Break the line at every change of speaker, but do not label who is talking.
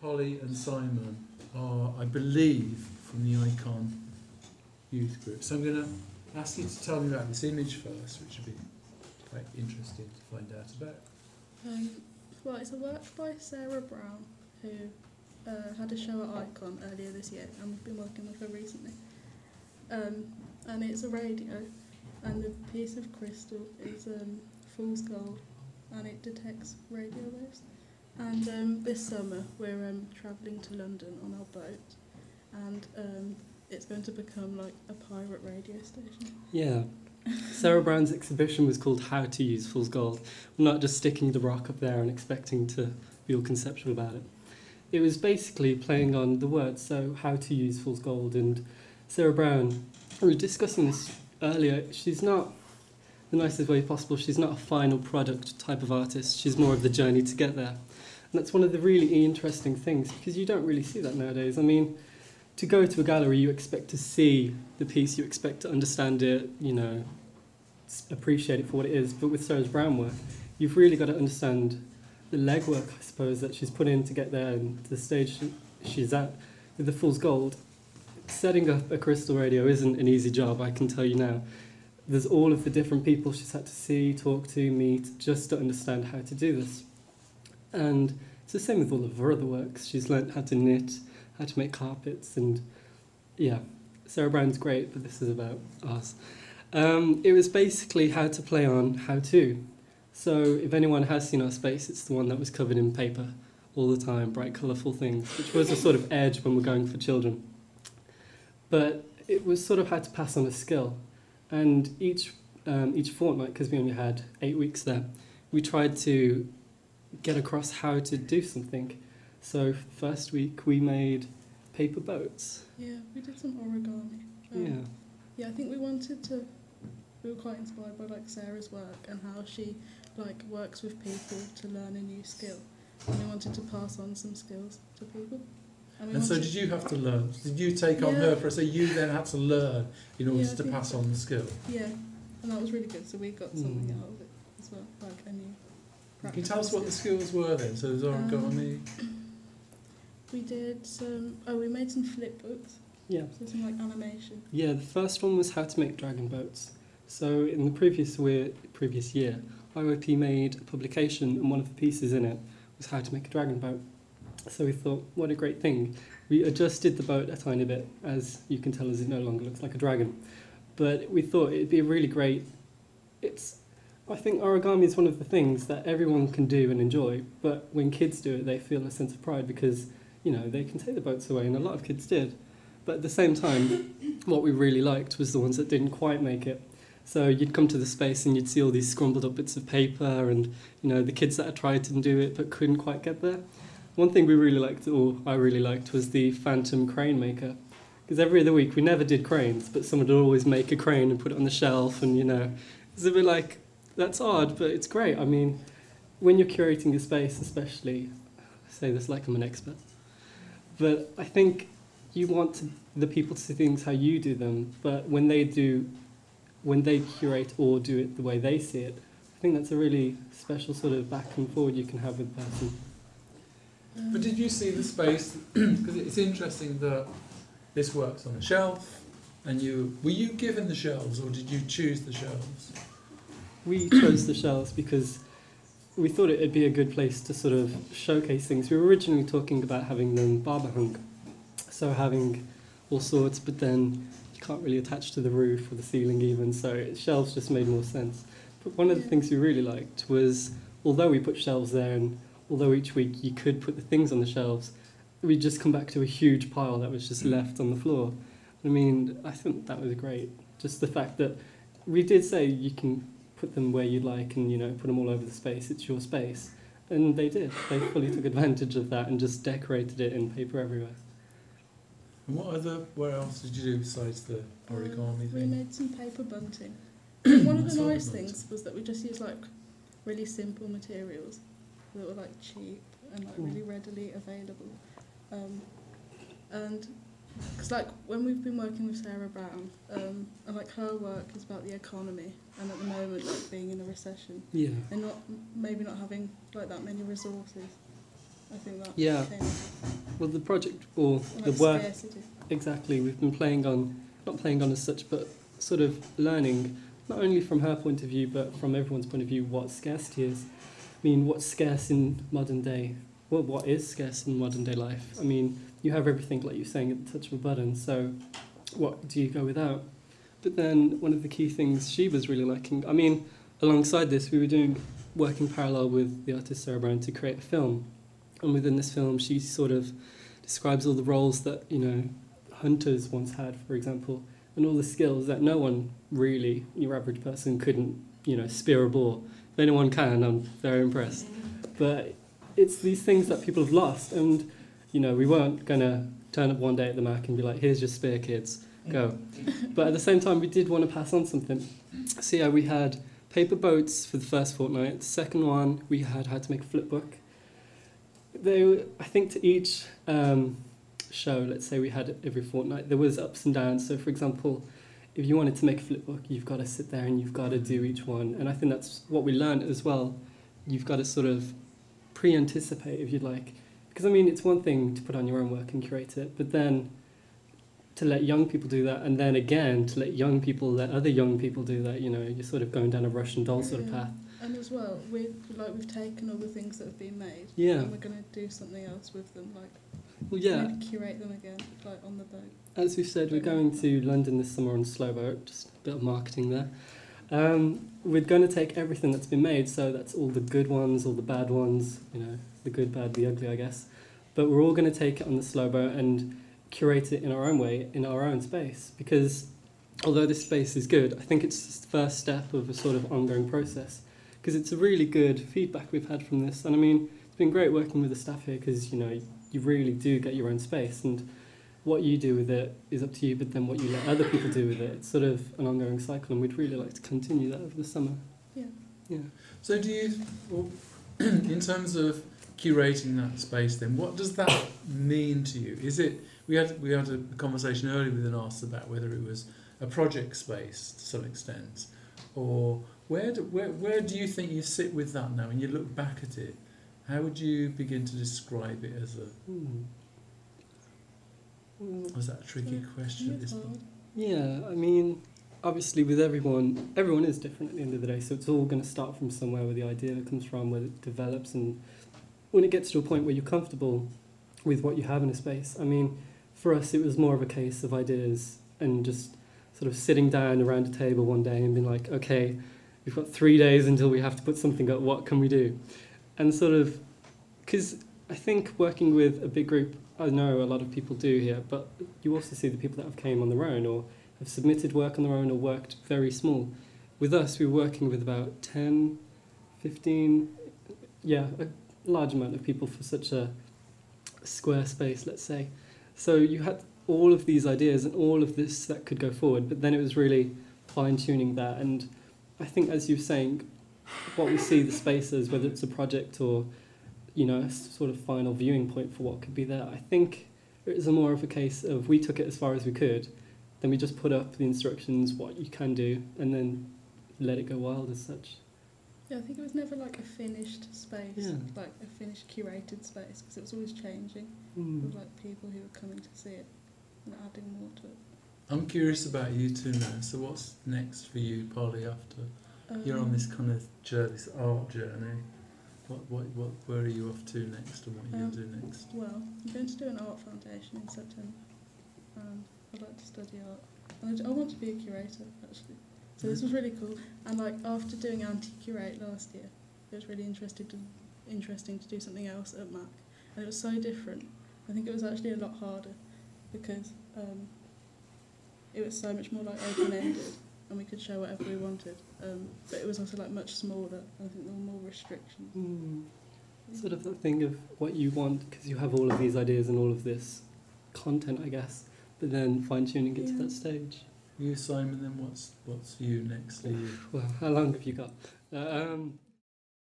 Holly and Simon are, I believe, from the Icon youth group. So I'm going to ask you to tell me about this image first, which would be quite interesting to find out about.
Well, it's a work by Sarah Brown, who had a show at Icon earlier this year, and we've been working with her recently. And it's a radio, and the piece of crystal is fool's gold, and it detects radio waves. And this summer we're travelling to London on our boat, and it's going to become like a pirate radio station.
Yeah. Sarah Brown's exhibition was called How to Use Fool's Gold. We're not just sticking the rock up there and expecting to be all conceptual about it. It was basically playing on the words, so how to use Fool's Gold. And Sarah Brown, we were discussing this earlier, she's not, the nicest way possible, she's not a final product type of artist, she's more of the journey to get there. And that's one of the really interesting things, because you don't really see that nowadays. I mean, to go to a gallery, you expect to see the piece, you expect to understand it, you know, appreciate it for what it is. But with Sarah Brown work, you've really got to understand the legwork, I suppose, that she's put in to get there and to the stage she's at. With the Fool's Gold, setting up a crystal radio isn't an easy job, I can tell you now. There's all of the different people she's had to see, talk to, meet, just to understand how to do this. And it's the same with all of her other works. She's learnt how to knit, how to make carpets, and yeah, Sarah Brown's great, but this is about us. It was basically how to play on how to. So if anyone has seen our space, it's the one that was covered in paper all the time, bright, colourful things, which was a sort of edge when we're going for children. But it was sort of how to pass on a skill. And each fortnight, because we only had 8 weeks there, we tried to get across how to do something. So first week we made paper boats.
Yeah, we did some origami. Yeah, I think we were quite inspired by like Sarah's work and how she like works with people to learn a new skill. And we wanted to pass on some skills to people.
And so did you have to learn? Did you take on her so you then had to learn in order to pass on the skill?
Yeah, and that was really good. So we got something out of it as well, like a new practice.
Can you tell us what the skills were then? So there's origami.
We did some. We made some flip books.
Yeah.
So some like animation.
Yeah, the first one was how to make dragon boats. So in the previous year, IOP made a publication, and one of the pieces in it was how to make a dragon boat. So we thought, what a great thing. We adjusted the boat a tiny bit, as you can tell, as it no longer looks like a dragon. But we thought it'd be really great. I think origami is one of the things that everyone can do and enjoy, but when kids do it, they feel a sense of pride because, you know, they can take the boats away, and a lot of kids did. But at the same time, what we really liked was the ones that didn't quite make it. So you'd come to the space and you'd see all these scrambled up bits of paper and, you know, the kids that had tried to do it but couldn't quite get there. One thing we really liked, or I really liked, was the phantom crane maker. Because every other week we never did cranes, but someone would always make a crane and put it on the shelf, and, you know, it's a bit like, that's odd, but it's great. I mean, when you're curating a space especially, I say this like I'm an expert, but I think you want the people to see things how you do them, but when they curate or do it the way they see it, I think that's a really special sort of back and forward you can have with a person.
But did you see the space? Because it's interesting that this works on a shelf, and were you given the shelves, or did you choose the shelves?
We chose the shelves because we thought it'd be a good place to sort of showcase things. We were originally talking about having them barber hung, so having all sorts, but then you can't really attach to the roof or the ceiling even, so shelves just made more sense. But one of the things we really liked was, although we put shelves there, and although each week you could put the things on the shelves, we'd just come back to a huge pile that was just left on the floor. I mean, I think that was great. Just the fact that we did say you can put them where you'd like and, you know, put them all over the space, it's your space. And they did. They fully took advantage of that and just decorated it in paper everywhere.
And what else did you do besides the origami thing?
We made some paper bunting. One of the nice things was that we just used like really simple materials that were like cheap and like really readily available. And because like when we've been working with Sarah Brown, and like her work is about the economy, and at the moment like being in a recession, and maybe not having like that many resources. I think that
Yeah.
came up
Well, the project or
with,
the
like,
work,
scarcity.
exactly, we've been playing on, not playing on as such, but sort of learning, not only from her point of view, but from everyone's point of view, what scarcity is. I mean, what's scarce in modern day? Well, what is scarce in modern day life? I mean, you have everything, like you're saying, at the touch of a button, so what do you go without? But then one of the key things she was really liking, I mean, alongside this, we were working parallel with the artist Sarah Brown to create a film. And within this film, she sort of describes all the roles that, you know, hunters once had, for example, and all the skills that no one really, your average person, couldn't, you know, spear a boar. If anyone can, I'm very impressed. But it's these things that people have lost, and, you know, we weren't going to turn up one day at the Mac and be like, here's your spear, kids, go. But at the same time, we did want to pass on something. So yeah, we had paper boats for the first fortnight. The second one, we had how to make a flip book. I think to each show, let's say we had it every fortnight, there was ups and downs. So for example, if you wanted to make a flip book, you've got to sit there and you've got to do each one. And I think that's what we learned as well. You've got to sort of pre-anticipate, if you'd like. Because I mean, it's one thing to put on your own work and curate it, but then to let young people do that, and then again to let young people let other young people do that, you know, you're sort of going down a Russian doll sort of path.
And as well, we've taken all the things that have been made,
Yeah.
and we're going to do something else with them, like
Well, yeah.
maybe curate them again, like on the boat.
As we said, we're going to London this summer on a slow boat, just a bit of marketing there. We're going to take everything that's been made, so that's all the good ones, all the bad ones, you know, the good, bad, the ugly, I guess. But we're all going to take it on the slow boat and curate it in our own way, in our own space. Because although this space is good, I think it's the first step of a sort of ongoing process. Because it's a really good feedback we've had from this. And I mean, it's been great working with the staff here because, you know, you really do get your own space. And what you do with it is up to you, but then what you let other people do with it, it's sort of an ongoing cycle, and we'd really like to continue that over the summer.
Yeah.
Yeah.
So do you, well, in terms of curating that space then, what does that mean to you? Is it, we had a conversation earlier with an artist about whether it was a project space to some extent, or where do you think you sit with that now and you look back at it? How would you begin to describe it as a... Was that a tricky question at this point?
Yeah, I mean, obviously with everyone is different at the end of the day, so it's all going to start from somewhere where the idea comes from, where it develops, and when it gets to a point where you're comfortable with what you have in a space. I mean, for us it was more of a case of ideas and just sort of sitting down around a table one day and being like, okay, we've got 3 days until we have to put something up, what can we do? And sort of, because I think working with a big group, I know a lot of people do here, but you also see the people that have came on their own or have submitted work on their own or worked very small. With us, we were working with about 10, 15, a large amount of people for such a square space, let's say. So you had all of these ideas and all of this that could go forward, but then it was really fine-tuning that. And I think, as you're saying, what we see the space as, whether it's a project or, you know, a sort of final viewing point for what could be there, I think it is more of a case of we took it as far as we could, then we just put up the instructions, what you can do, and then let it go wild as such.
Yeah, I think it was never like a finished space, like a finished curated space, because it was always changing with like people who were coming to see it and adding more to it.
I'm curious about you two now. So what's next for you, Polly, after you're on this kind of journey, this art journey? Where are you off to next, and what are you going to do next?
Well, I'm going to do an art foundation in September. I'd like to study art, and I want to be a curator actually. So this was really cool. And like after doing anti-curate last year, it was really interesting to do something else at Mac, and it was so different. I think it was actually a lot harder because it was so much more like open-ended, and we could show whatever we wanted. But it was also like much smaller. I think there were more restrictions.
Sort of that thing of what you want, because you have all of these ideas and all of this content, I guess, but then fine-tuning it to that stage.
You, Simon, then what's you next for you?
Well, how long have you got?